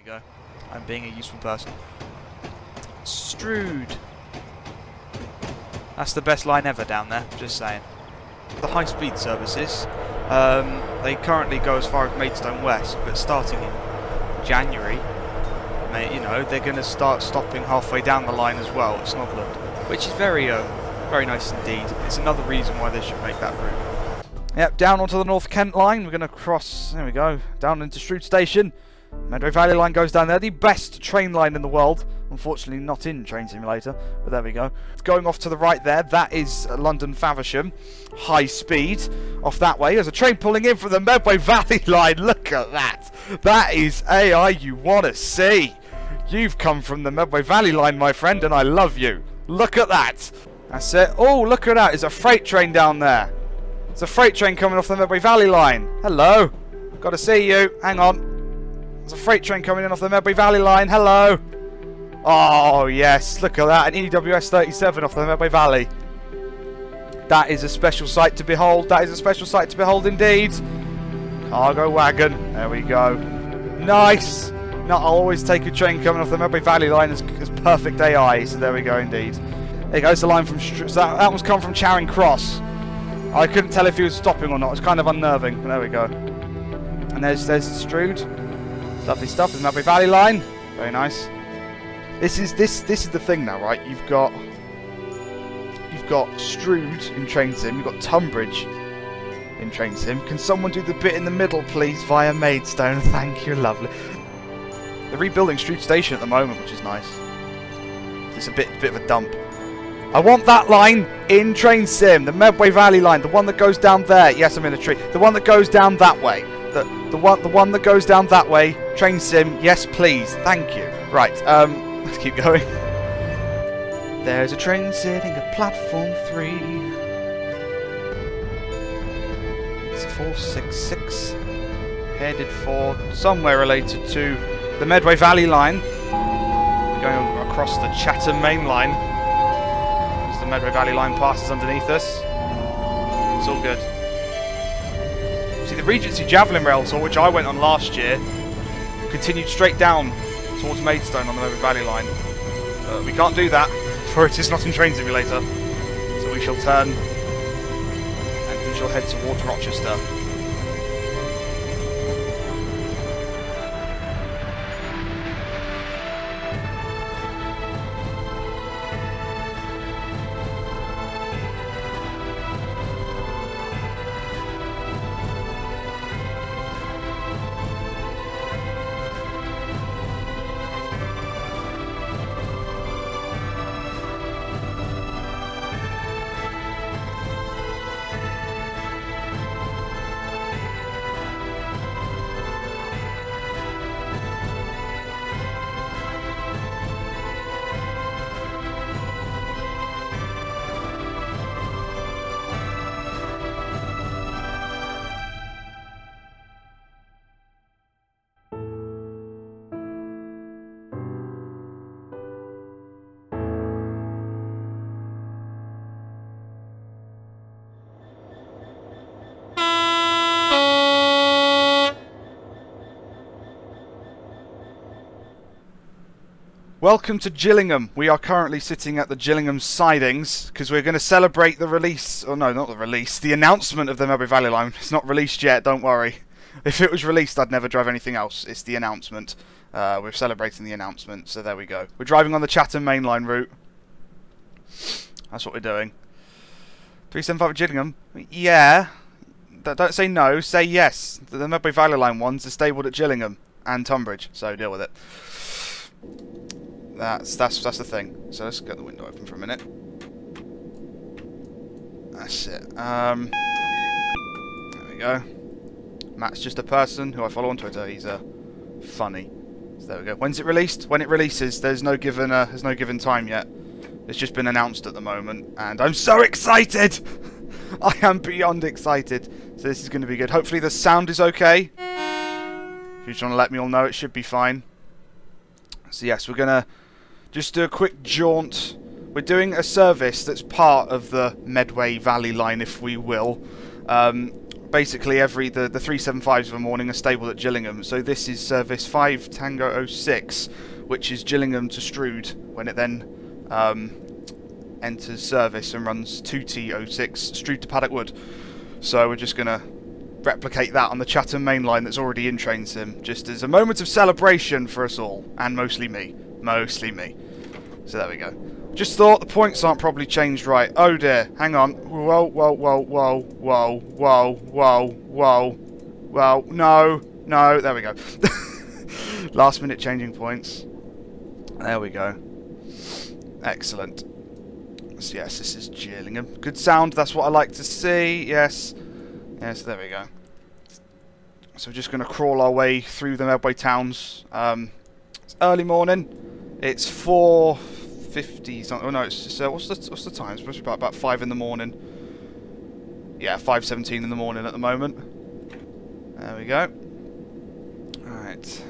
go. I'm being a useful person. Strood. That's the best line ever down there, just saying. The high-speed services, they currently go as far as Maidstone West, but starting in January, you know, they're going to start stopping halfway down the line as well at Snodland, which is very nice indeed. It's another reason why they should make that route. Yep, down onto the North Kent line, we're going to cross, there we go, down into Strood Station. Medway Valley Line goes down there, the best train line in the world. Unfortunately not in Train Simulator, but there we go. Going off to the right there, that is London Faversham. High speed. Off that way, there's a train pulling in from the Medway Valley Line. Look at that. That is AI you want to see. You've come from the Medway Valley Line, my friend, and I love you. Look at that. That's it. Oh, look at that. There's a freight train down there. There's a freight train coming off the Medway Valley Line. Hello. Got to see you. Hang on. There's a freight train coming in off the Medway Valley Line. Hello. Oh, yes. Look at that. An EWS 37 off the Medway Valley. That is a special sight to behold. That is a special sight to behold indeed. Cargo wagon. There we go. Nice. No, I'll always take a train coming off the Medway Valley Line as perfect AI. So there we go indeed. There goes the line from... So that one's come from Charing Cross. I couldn't tell if he was stopping or not. It was kind of unnerving. There we go. And there's Strood. Lovely stuff. The Medway Valley Line. Very nice. This is the thing now, right? You've got Strood in Train Sim. You've got Tunbridge in Train Sim. Can someone do the bit in the middle, please, via Maidstone? Thank you, lovely. They're rebuilding Strood Station at the moment, which is nice. It's a bit of a dump. I want that line in Train Sim. The Medway Valley Line, the one that goes down there. Yes, I'm in a tree. The one that goes down that way. The one that goes down that way. Train Sim. Yes, please. Thank you. Right. Let's keep going. There's a train sitting at platform 3. It's 466. Headed for somewhere related to the Medway Valley Line. We're going across the Chatham Main Line. As the Medway Valley Line passes underneath us. It's all good. See, the Regency Javelin Rail tour, which I went on last year, continued straight down towards Maidstone on the Medway Valley Line. We can't do that, for it is not in Train Simulator. So we shall turn and we shall head towards Rochester. Welcome to Gillingham. We are currently sitting at the Gillingham sidings because we're going to celebrate the release, or no, not the release, the announcement of the Medway Valley Line. It's not released yet, don't worry. If it was released, I'd never drive anything else. It's the announcement. We're celebrating the announcement, so there we go. We're driving on the Chatham Main Line route. That's what we're doing. 375 at Gillingham? Yeah. Don't say no, say yes. The Medway Valley Line ones are stabled at Gillingham and Tunbridge, so deal with it. That's the thing. So let's get the window open for a minute. That's it. There we go. Matt's just a person who I follow on Twitter. He's funny. So there we go. When's it released? When it releases, there's no given time yet. It's just been announced at the moment, and I'm so excited. I am beyond excited. So this is going to be good. Hopefully the sound is okay. If you just want to let me all know, it should be fine. So yes, we're gonna just do a quick jaunt. We're doing a service that's part of the Medway Valley Line, if we will. basically the 375s of a morning are stable at Gillingham. So this is service 5 Tango 06, which is Gillingham to Strood, when it then enters service and runs 2T06 Strood to Paddock Wood. So we're just going to replicate that on the Chatham main line that's already in train sim, just as a moment of celebration for us all, and mostly me. So there we go. Just thought the points aren't probably changed right. Oh dear, hang on. Whoa, whoa, whoa, whoa, whoa, whoa, whoa, whoa, whoa, no, there we go. Last minute changing points. There we go. Excellent. So yes, this is Gillingham. Good sound, that's what I like to see. Yes, there we go. So we're just going to crawl our way through the Medway towns. It's early morning. It's 4:50 something. Oh no, it's just, what's the time? It's supposed to be about 5 in the morning. Yeah, 5:17 in the morning at the moment. There we go. Alright.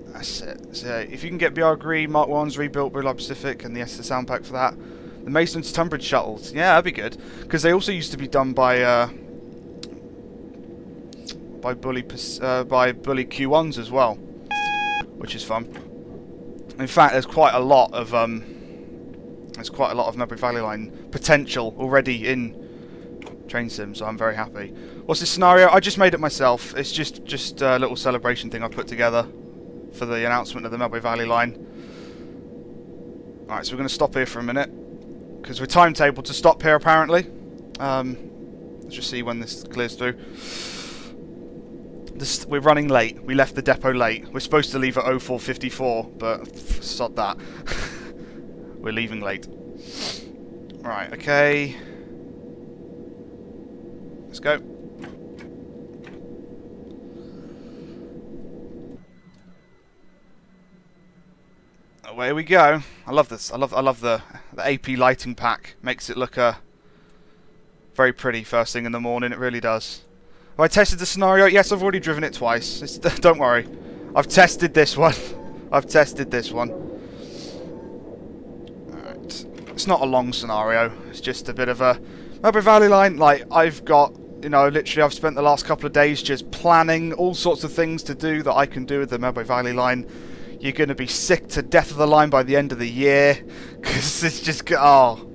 That's it. So if you can get BR Green, Mark 1's rebuilt Blue Light Pacific, and the S sound pack for that. The Mason to Tunbridge shuttles. Yeah, that'd be good. Because they also used to be done by Bully Q1s as well, which is fun. In fact, there's quite a lot of Medway Valley Line potential already in train sim, so I'm very happy. What's this scenario? I just made it myself. It's just a little celebration thing I put together for the announcement of the Medway Valley Line. Alright, so we're going to stop here for a minute, because we're timetabled to stop here apparently. Let's just see when this clears through. We're running late. We left the depot late. We're supposed to leave at 04:54, but sod that. We're leaving late. Right, okay. Let's go. Away we go. I love this. I love the AP lighting pack. Makes it look very pretty first thing in the morning. It really does. Have I tested the scenario? Yes, I've already driven it twice. Don't worry. I've tested this one. I've tested this one. Alright. It's not a long scenario. It's just a bit of a Medway Valley Line. Like, I've got, you know, literally I've spent the last couple of days just planning all sorts of things to do that I can do with the Medway Valley Line. You're going to be sick to death of the line by the end of the year. Because it's just, I'm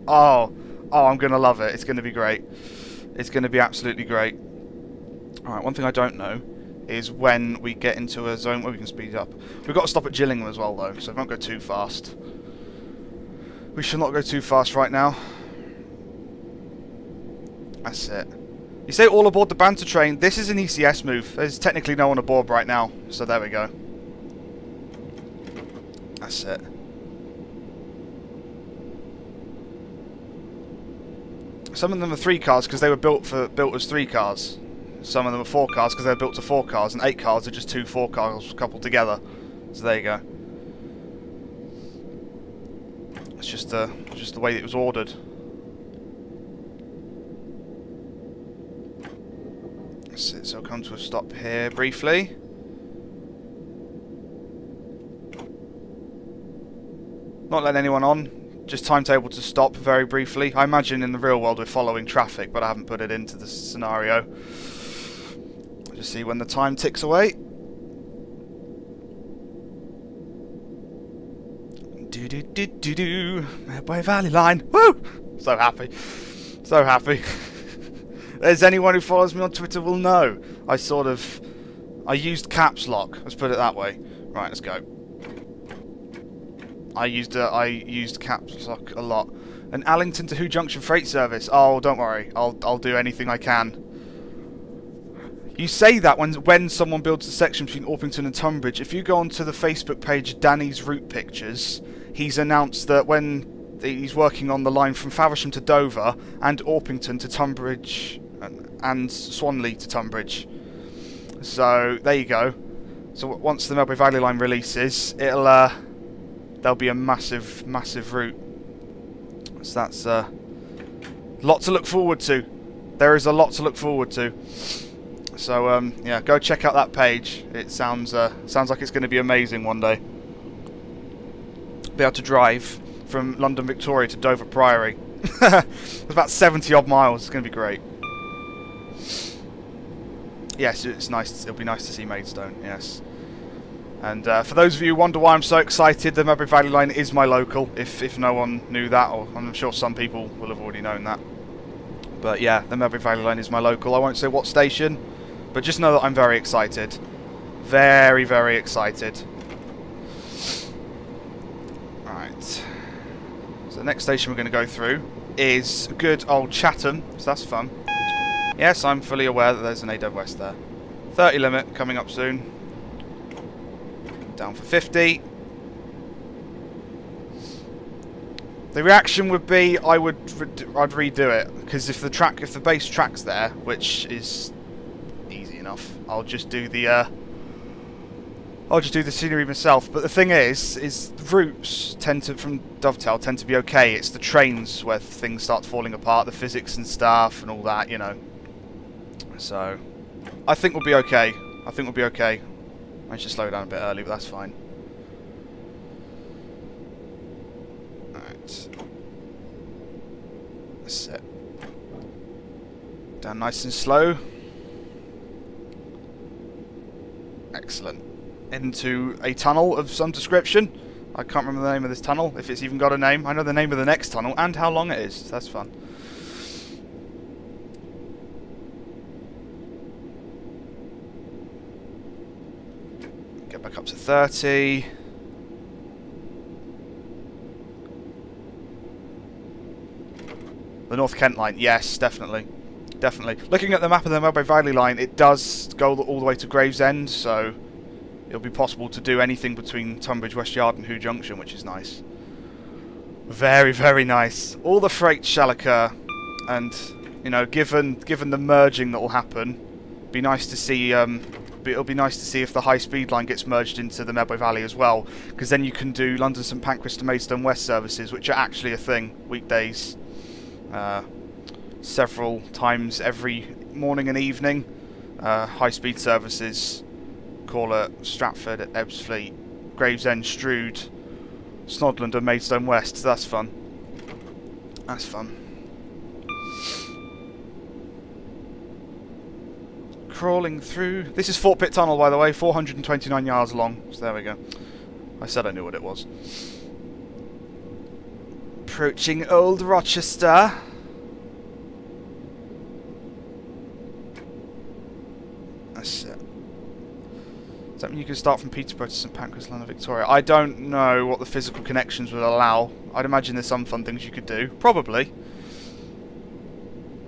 going to love it. It's going to be great. It's going to be absolutely great. Alright, one thing I don't know is when we get into a zone where we can speed up. We've got to stop at Gillingham as well though, so we won't go too fast. We should not go too fast right now. That's it. You say all aboard the banter train. This is an ECS move. There's technically no one aboard right now, so there we go. That's it. Some of them are 3 cars because they were built as 3 cars. Some of them are 4 cars because they're built to 4 cars, and 8 cars are just 2 4 cars coupled together. So there you go. It's just the way it was ordered. That's it. So I'll come to a stop here briefly. Not letting anyone on. Just timetable to stop very briefly. I imagine in the real world we're following traffic, but I haven't put it into the scenario. Just see when the time ticks away. Do Medway Valley Line. Woo! So happy. So happy. There's anyone who follows me on Twitter will know. I used caps lock. Let's put it that way. Right, let's go. I used caps lock a lot. An Allington to Who Junction freight service. Oh, don't worry. I'll do anything I can. You say that when someone builds a section between Orpington and Tunbridge. If you go onto the Facebook page Danny's Route Pictures, he's announced that when he's working on the line from Faversham to Dover and Orpington to Tunbridge and Swanley to Tunbridge. So there you go. So once the Medway Valley Line releases, there'll be a massive route. So that's a lot to look forward to. There is a lot to look forward to. So yeah, go check out that page. It sounds like it's going to be amazing one day. Be able to drive from London Victoria to Dover Priory. It's about 70 odd miles. It's going to be great. Yes, it's nice. It'll be nice to see Maidstone. Yes. And for those of you who wonder why I'm so excited, the Medway Valley Line is my local. If no one knew that, or I'm sure some people will have already known that. But yeah, the Medway Valley Line is my local. I won't say what station, but just know that I'm very excited. Very, very excited. Right. So the next station we're going to go through is good old Chatham, so that's fun. Yes, I'm fully aware that there's an A dead west there. 30 limit coming up soon. Down for 50. The reaction would be I'd redo it, because if the base track's there, which is easy enough, I'll just do the scenery myself. But the thing is routes from Dovetail tend to be okay. It's the trains where things start falling apart, the physics and stuff and all that, you know. So I think we'll be okay. I think we'll be okay. I should slow down a bit early, but that's fine. Alright. That's it. Down nice and slow. Excellent. Into a tunnel of some description. I can't remember the name of this tunnel, if it's even got a name. I know the name of the next tunnel and how long it is. So that's fun. Get back up to 30. The North Kent line, yes, definitely. Definitely. Looking at the map of the Medway Valley Line, it does go all the way to Gravesend, so it'll be possible to do anything between Tunbridge West Yard and Hoo Junction, which is nice. Very, very nice. All the freight shall occur, and you know, given the merging that will happen, be nice to see. It'll be nice to see if the high-speed line gets merged into the Medway Valley as well, because then you can do London St Pancras to Maidstone West services, which are actually a thing, weekdays, several times every morning and evening. High-speed services. Call at Stratford, at Ebbsfleet, Gravesend, Strood, Snodland and Maidstone West. So that's fun. That's fun. Crawling through. This is Fort Pitt Tunnel, by the way, 429 yards long. So there we go. I said I knew what it was. Approaching Old Rochester. That's it. Does that mean you can start from Peterborough to St Pancras, London, Victoria? I don't know what the physical connections would allow. I'd imagine there's some fun things you could do. Probably.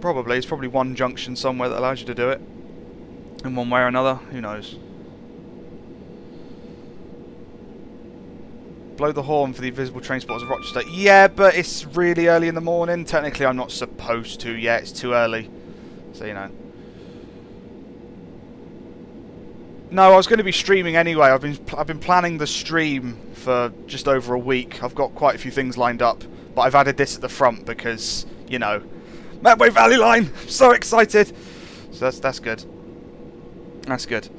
Probably. It's probably one junction somewhere that allows you to do it. In one way or another. Who knows? Blow the horn for the invisible train spotters of Rochester. Yeah, but it's really early in the morning. Technically, I'm not supposed to yet. It's too early. So, you know. No, I was going to be streaming anyway. I've been planning the stream for just over a week. I've got quite a few things lined up, but I've added this at the front because, you know, Medway Valley Line. I'm so excited. So that's good. That's good.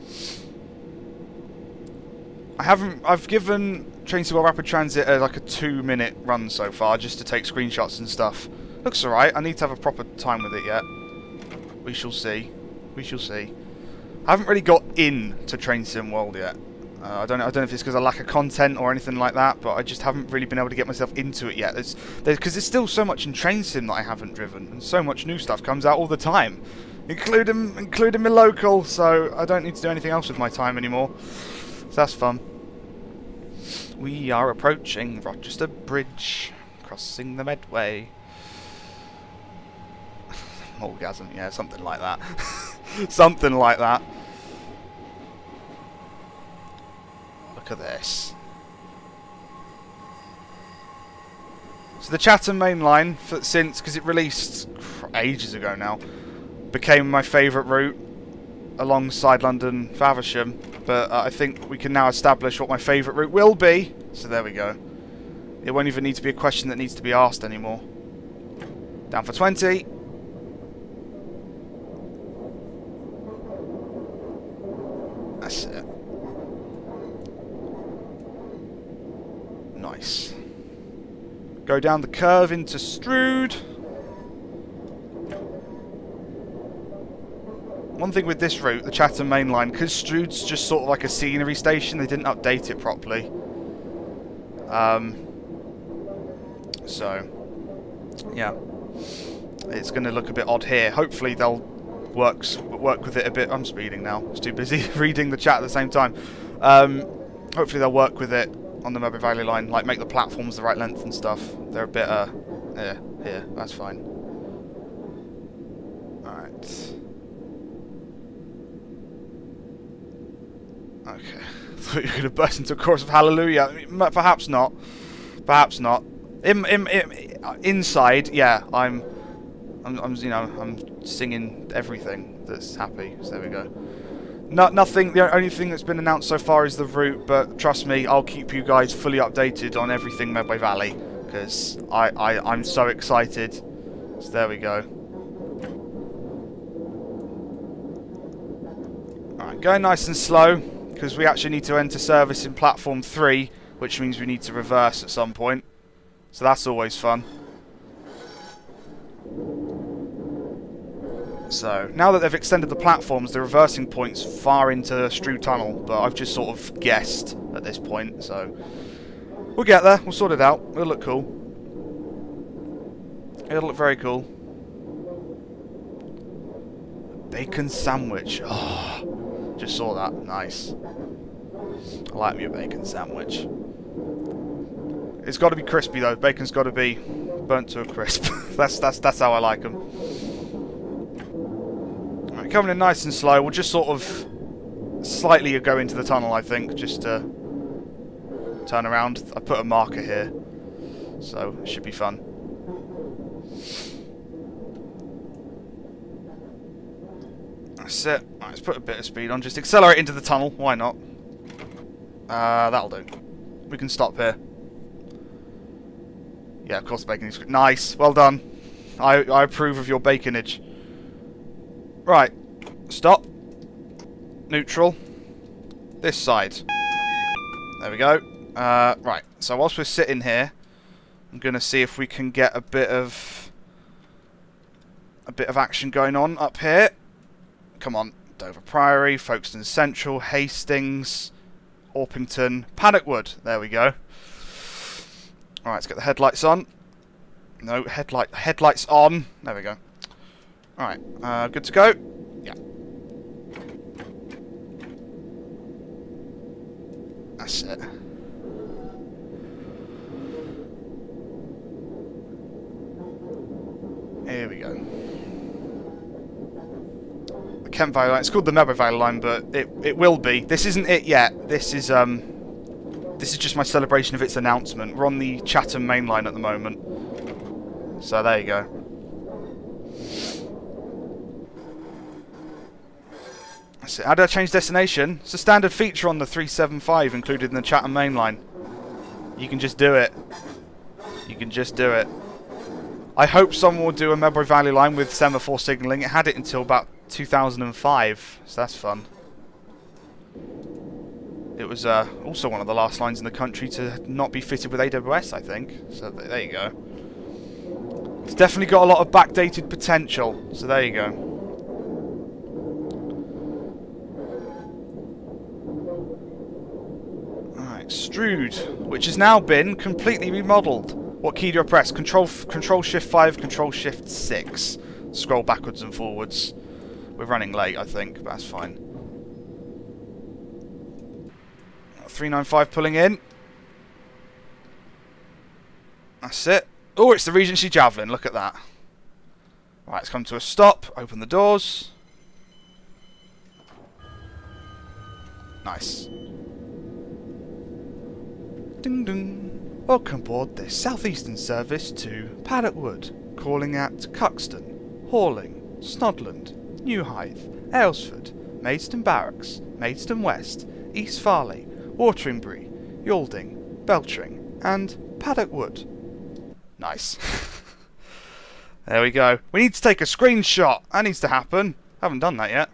I've given Train to Well Rapid Transit like a 2-minute run so far, just to take screenshots and stuff. Looks alright. I need to have a proper time with it yet. We shall see. We shall see. I haven't really got into Train Sim World yet. I don't know if it's because I lack of content or anything like that, but I just haven't really been able to get myself into it yet. Because there's still so much in Train Sim that I haven't driven, and so much new stuff comes out all the time, including my local. So I don't need to do anything else with my time anymore. So that's fun. We are approaching Rochester Bridge, crossing the Medway. Orgasm, yeah, something like that. Something like that. Look at this. So the Chatham Main Line, because it released ages ago now, became my favourite route alongside London Faversham. But I think we can now establish what my favourite route will be. So there we go. It won't even need to be a question that needs to be asked anymore. Down for 20. That's it. Nice. Go down the curve into Strood. One thing with this route, the Chatham Main Line, because Strood's just sort of like a scenery station, they didn't update it properly. So, yeah. It's going to look a bit odd here. Hopefully they'll work with it a bit. I'm speeding now. I was too busy reading the chat at the same time. Hopefully they'll work with it on the Medway Valley Line, like make the platforms the right length and stuff. They're a bit, here, that's fine. Alright. Okay. I thought you were going to burst into a chorus of hallelujah. Perhaps not. Perhaps not. Inside, yeah, I'm singing everything that's happy. So there we go. Nothing. The only thing that's been announced so far is the route, but trust me, I'll keep you guys fully updated on everything Medway Valley because I'm so excited. So there we go. All right, going nice and slow because we actually need to enter service in platform 3, which means we need to reverse at some point. So that's always fun. So, now that they've extended the platforms, the reversing point's far into Strood Tunnel, but I've just sort of guessed at this point, so we'll get there, we'll sort it out, it'll look cool. It'll look very cool. Bacon sandwich, oh, just saw that, nice. I like me a bacon sandwich. It's got to be crispy though, bacon's got to be burnt to a crisp, that's how I like them. Coming in nice and slow, we'll just sort of slightly go into the tunnel, I think, just to turn around. I put a marker here, so it should be fun. That's it. Right, let's put a bit of speed on, just accelerate into the tunnel, why not? That'll do. We can stop here. Yeah, of course the bacon is nice, well done. I approve of your baconage. Right, stop, neutral, this side, there we go. Right, so whilst we're sitting here, I'm going to see if we can get a bit of action going on up here. Come on, Dover Priory, Folkestone Central, Hastings, Orpington, Paddock Wood, there we go. Alright, let's get the headlights on. No, headlights on, there we go. Alright, good to go? Yeah. That's it. Here we go. The Kent Valley Line, it's called the Medway Valley Line, but it will be. This isn't it yet. This is just my celebration of its announcement. We're on the Chatham Main Line at the moment. So there you go. So how did I change destination? It's a standard feature on the 375 included in the Chatham Main Line. You can just do it. You can just do it. I hope someone will do a Medway Valley Line with semaphore signalling. It had it until about 2005, so that's fun. It was also one of the last lines in the country to not be fitted with AWS, I think. So there you go. It's definitely got a lot of backdated potential, so there you go. Strood, which has now been completely remodelled. What key do I press? Control Shift 5, Control Shift 6. Scroll backwards and forwards. We're running late, I think, but that's fine. 395 pulling in. That's it. Oh, it's the Regency Javelin. Look at that. Right, it's come to a stop. Open the doors. Nice. Ding ding. Welcome aboard this southeastern service to Paddock Wood, calling at Cuxton, Horling, Snodland, New Hythe, Aylesford, Maidstone Barracks, Maidstone West, East Farley, Wateringbury, Yalding, Beltring, and Paddock Wood. Nice. There we go. We need to take a screenshot. That needs to happen. Haven't done that yet.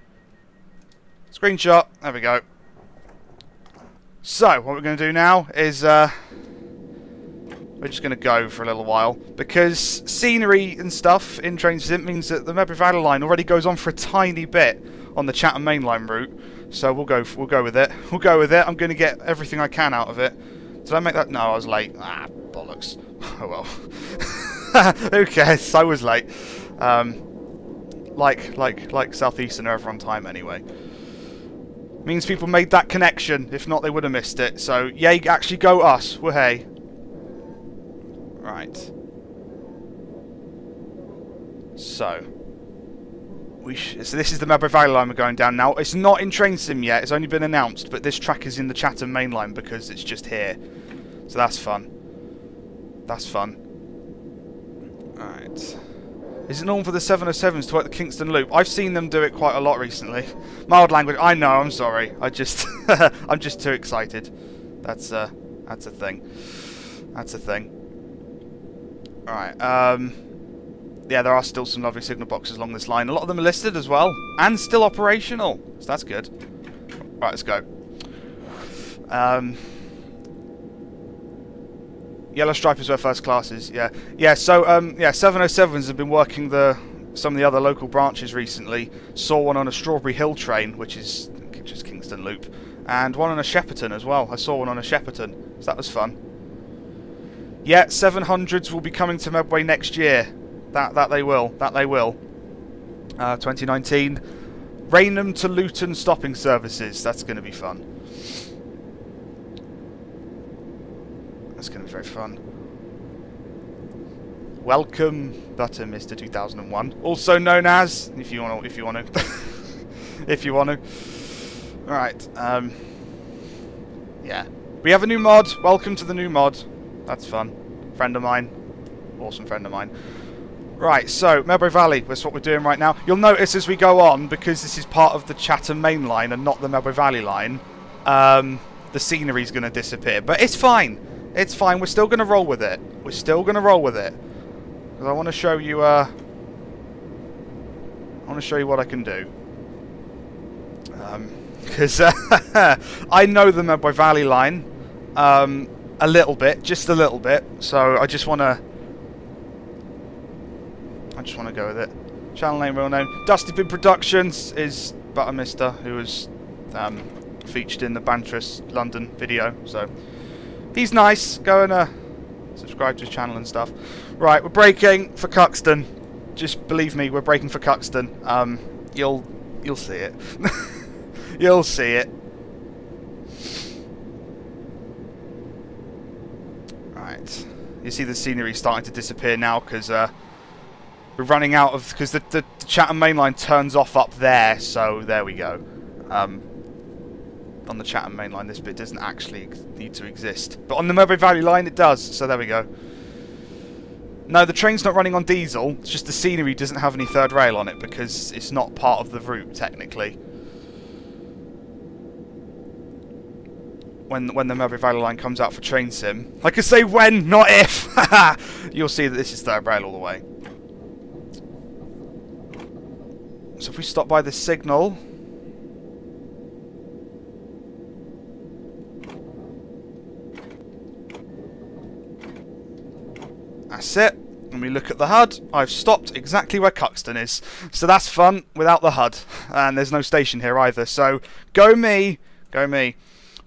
Screenshot. There we go. So, what we're going to do now is We're just going to go for a little while because scenery and stuff in train sim means that the Medway Valley Line already goes on for a tiny bit on the Chatham Main Line route. So we'll go with it. We'll go with it. I'm going to get everything I can out of it. Did I make that? No, I was late. Ah, bollocks. Oh well. Who cares? I was late. Like Southeastern are ever on time anyway. Means people made that connection. If not, they would have missed it. So yay, actually go us. Woohey. Right. So this is the Medway Valley Line we're going down now. It's not in train sim yet. It's only been announced, but this track is in the Chatham Main Line because it's just here. So that's fun. That's fun. Alright. Is it normal for the 707s to work the Kingston Loop? I've seen them do it quite a lot recently. Mild language. I know. I'm sorry. I just I'm just too excited. That's a thing. That's a thing. All right. Yeah, there are still some lovely signal boxes along this line. A lot of them are listed as well and still operational. So that's good. Right, let's go. Yellow stripe is where first class is, yeah. Yeah, so, yeah, 707s have been working some of the other local branches recently. Saw one on a Strawberry Hill train, which is just Kingston Loop. And one on a Shepperton as well. I saw one on a Shepperton, so that was fun. Yeah, 700s will be coming to Medway next year. That they will. That they will. 2019. Rainham to Luton stopping services. That's going to be fun. That's going to be very fun. Welcome button, Mr. 2001, also known as, if you want to, if you want to. All right. Yeah, we have a new mod. Welcome to the new mod. That's fun. Friend of mine, awesome friend of mine. Right, so Medway Valley. That's what we're doing right now. You'll notice as we go on, because this is part of the Chatham Main Line and not the Medway Valley Line, the scenery's going to disappear. But it's fine. It's fine. We're still going to roll with it. We're still going to roll with it. Because I want to show you. I want to show you what I can do. Because I know the Medway Valley Line a little bit, just a little bit. So I just want to. Go with it. Channel name, real name. Dusty Bin Productions is Buttermister, who was featured in the Bantress London video. So he's nice. Go and subscribe to his channel and stuff. Right, we're braking for Cuxton. Just believe me, we're braking for Cuxton. You'll see it. You'll see it. Right. You see the scenery starting to disappear now because we're running out of, because the Chatham Main Line turns off up there, so there we go. On the Chatham Main Line, this bit doesn't actually need to exist, but on the Medway Valley Line it does, so there we go. No, the train's not running on diesel, it's just the scenery doesn't have any third rail on it because it's not part of the route, technically. When the Medway Valley Line comes out for train sim, I could say when, not if, you'll see that this is third rail all the way. So if we stop by the signal, that's it. And we look at the HUD. I've stopped exactly where Cuxton is, so that's fun without the HUD. And there's no station here either. So go me, go me.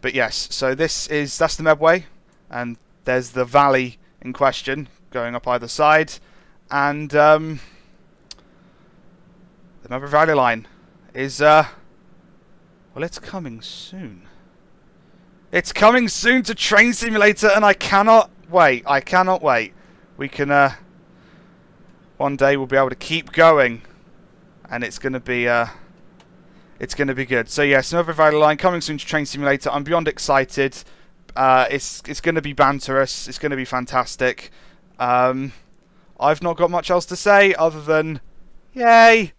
But yes, so that's the Medway, and there's the valley in question going up either side, and the Medway Valley Line is, well, it's coming soon. It's coming soon to Train Simulator, and I cannot wait. I cannot wait. We can, one day we'll be able to keep going, and it's going to be good. So yes, Medway Valley Line coming soon to Train Simulator. I'm beyond excited. It's going to be banterous. It's going to be fantastic. I've not got much else to say other than, yay!